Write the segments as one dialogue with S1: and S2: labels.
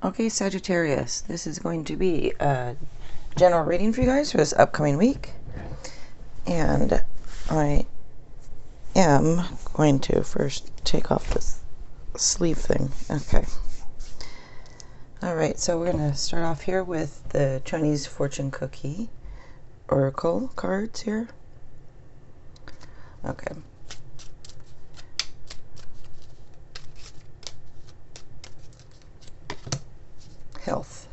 S1: Okay, Sagittarius, this is going to be a general reading for you guys for this upcoming week. And I am going to first take off this sleeve thing. Okay. Alright, so we're going to start off here with the Chinese fortune cookie oracle cards here. Okay. Health.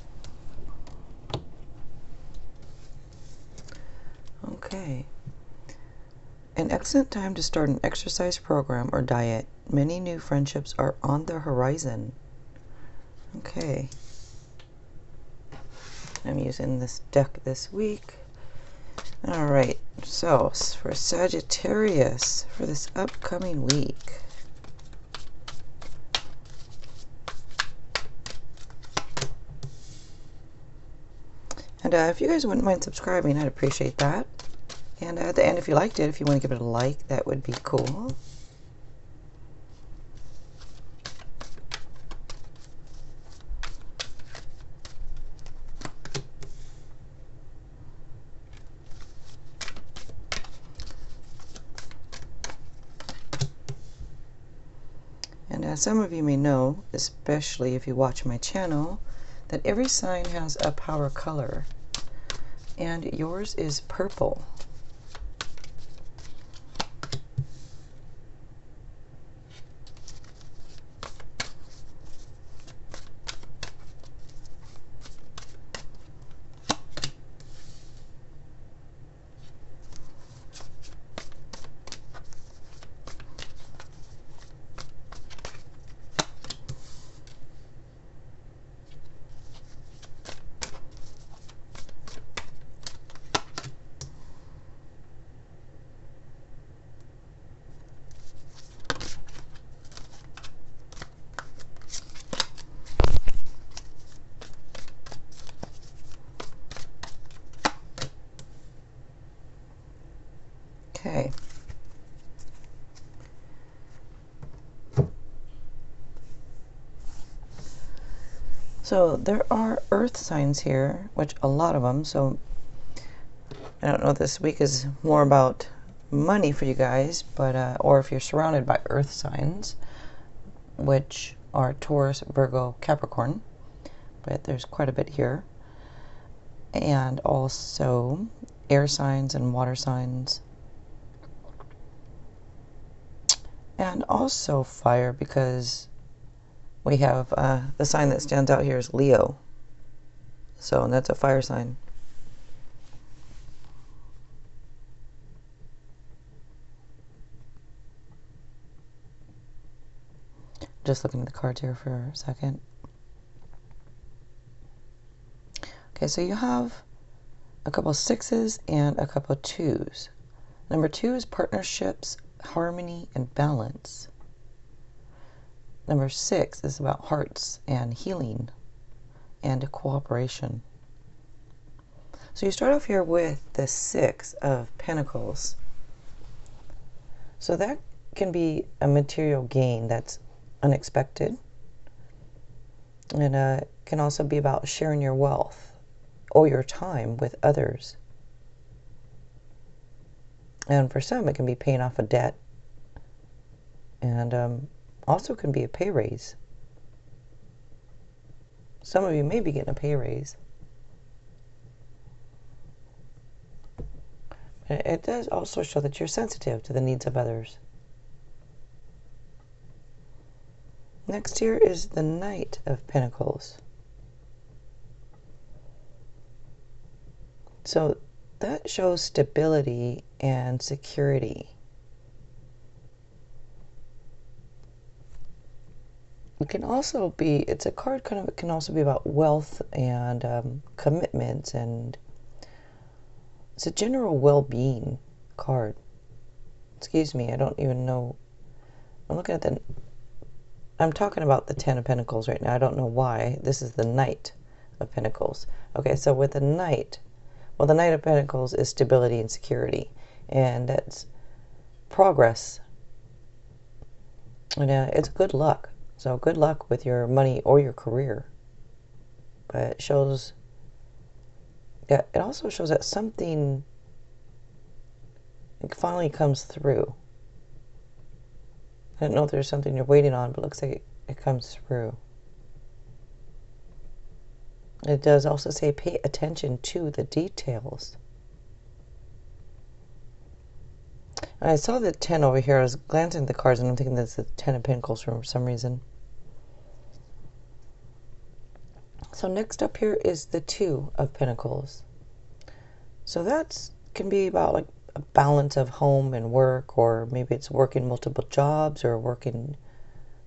S1: Okay. An excellent time to start an exercise program or diet. Many new friendships are on the horizon. Okay. I'm using this deck this week. Alright, so for Sagittarius for this upcoming week. And if you guys wouldn't mind subscribing, I'd appreciate that. And at the end, if you liked it, if you want to give it a like, that would be cool. And as some of you may know, especially if you watch my channel, that every sign has a power color. And yours is purple. Okay. So there are earth signs here, which a lot of them, so I don't know if this week is more about money for you guys, but or if you're surrounded by earth signs, which are Taurus, Virgo, Capricorn, but there's quite a bit here. And also air signs and water signs. And also fire, because we have the sign that stands out here is Leo. So that's a fire sign. Just looking at the cards here for a second. Okay, so you have a couple sixes and a couple twos. Number 2 is partnerships, harmony, and balance. Number 6 is about hearts and healing and cooperation. So you start off here with the 6 of Pentacles. So that can be a material gain that's unexpected. And can also be about sharing your wealth or your time with others. And for some, it can be paying off a debt. And also can be a pay raise. Some of you may be getting a pay raise. It does also show that you're sensitive to the needs of others. Next here is the Knight of Pentacles. So that shows stability and security. It can also be, it's a card kind of, it can also be about wealth and commitments, and it's a general well-being card. Excuse me, I don't even know. I'm looking at I'm talking about the 10 of Pentacles right now. I don't know why. This is the Knight of Pentacles. Okay, so with the Knight, well, the Knight of Pentacles is stability and security, and that's progress. And it's good luck. So good luck with your money or your career. But it shows, yeah, it also shows that something finally comes through. I don't know if there's something you're waiting on, but it looks like it comes through. It does also say pay attention to the details. I saw the 10 over here. I was glancing at the cards and I'm thinking that's the 10 of Pentacles for some reason. So next up here is the 2 of Pentacles. So that can be about like a balance of home and work, or maybe it's working multiple jobs or working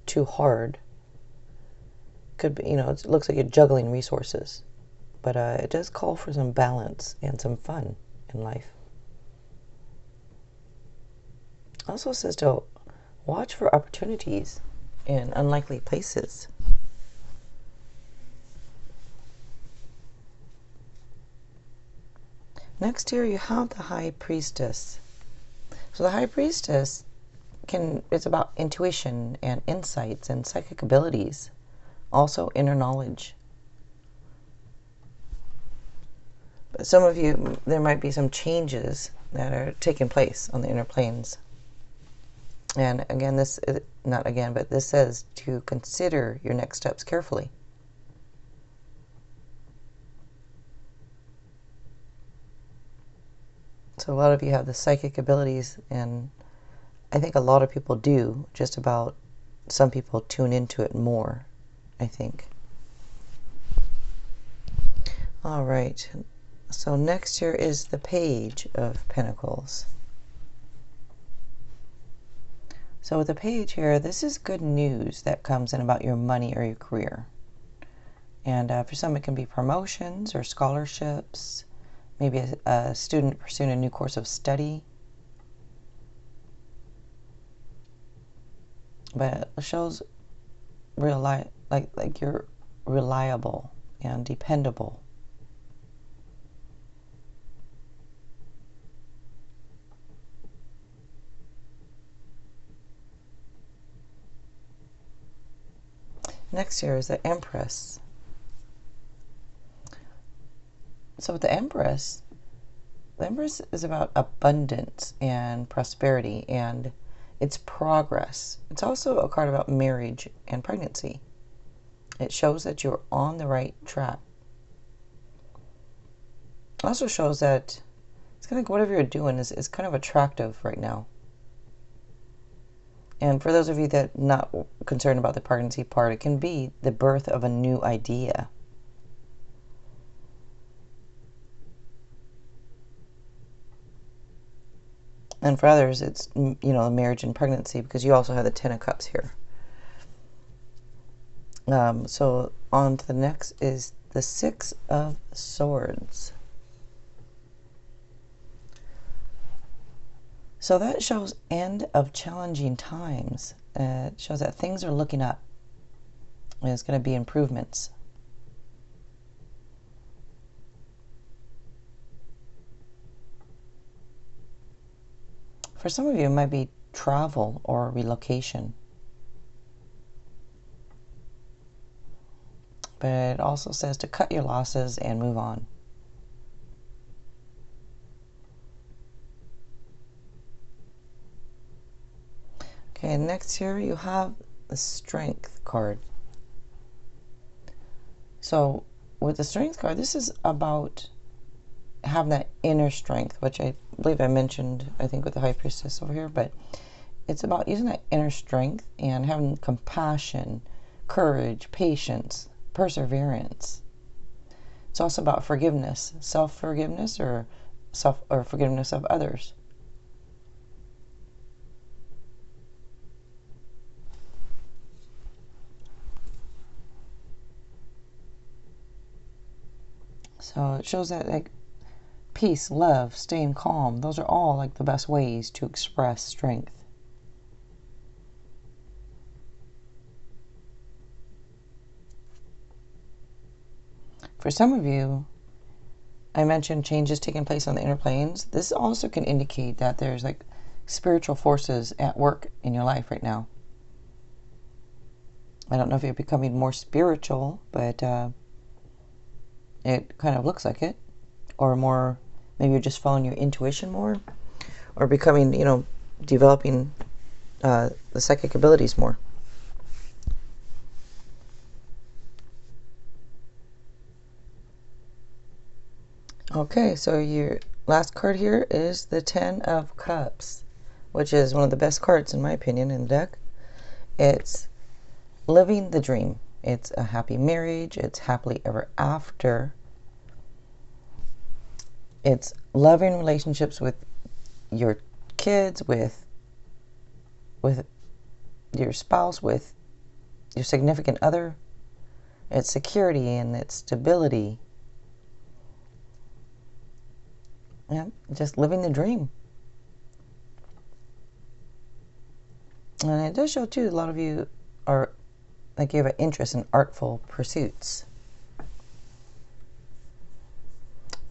S1: too hard. Could be, you know, it looks like you're juggling resources. But it does call for some balance and some fun in life. Also says to watch for opportunities in unlikely places. Next here you have the High Priestess. So the High Priestess it's about intuition and insights and psychic abilities. Also inner knowledge. But some of you, there might be some changes that are taking place on the inner planes. And again, this is not again, but this says to consider your next steps carefully. So a lot of you have the psychic abilities, and I think a lot of people do. Just about some people tune into it more, I think. All right. So next here is the Page of Pentacles. So with the Page here, this is good news that comes in about your money or your career. And for some it can be promotions or scholarships, maybe a student pursuing a new course of study. But it shows like you're reliable and dependable. Next here is the Empress. So with the Empress is about abundance and prosperity, and it's progress. It's also a card about marriage and pregnancy. It shows that you're on the right track. It also shows that it's kind of like whatever you're doing is kind of attractive right now. And for those of you that are not concerned about the pregnancy part, it can be the birth of a new idea. And for others, it's, you know, marriage and pregnancy, because you also have the 10 of Cups here. So on to the next is the 6 of Swords. So that shows end of challenging times. It shows that things are looking up. There's going to be improvements. For some of you, it might be travel or relocation. But it also says to cut your losses and move on. Okay, next here you have the Strength card. So with the Strength card, this is about having that inner strength, which I believe I mentioned, I think, with the High Priestess over here, but it's about using that inner strength and having compassion, courage, patience, perseverance. It's also about forgiveness, self-forgiveness, or forgiveness of others. So it shows that, like, peace, love, staying calm, those are all like the best ways to express strength. For some of you, I mentioned changes taking place on the inner planes. This also can indicate that there's like spiritual forces at work in your life right now. I don't know if you're becoming more spiritual, but it kind of looks like it. Or more, maybe you're just following your intuition more, or becoming, you know, developing the psychic abilities more. Okay, so your last card here is the Ten of Cups, which is one of the best cards, in my opinion, in the deck. It's living the dream. It's a happy marriage. It's happily ever after. It's loving relationships with your kids, with your spouse, with your significant other. It's security and it's stability. Yeah, just living the dream. And it does show too, a lot of you are, like, you have an interest in artful pursuits.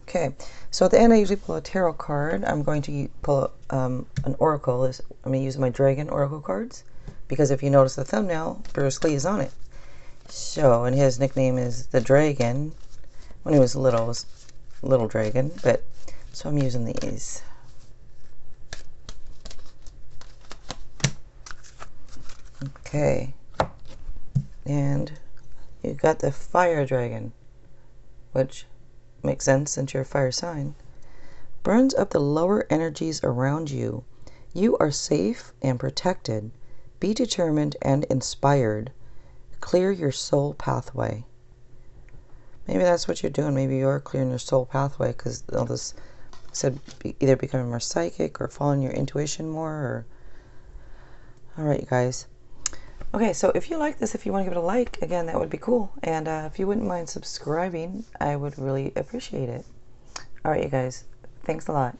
S1: Okay, so at the end I usually pull a tarot card. I'm going to pull an oracle. I'm going to use my dragon oracle cards, because if you notice the thumbnail, Bruce Lee is on it. So, and his nickname is the Dragon. When he was little, it was Little Dragon, but so I'm using these. Okay, and you got the Fire Dragon, which makes sense since you're a fire sign. Burns up the lower energies around you. You are safe and protected. Be determined and inspired. Clear your soul pathway. Maybe that's what you're doing. Maybe you are clearing your soul pathway, because all this said either becoming more psychic or following your intuition more. Or... all right, you guys. Okay, so if you like this, if you want to give it a like, again, that would be cool. And if you wouldn't mind subscribing, I would really appreciate it. All right, you guys. Thanks a lot.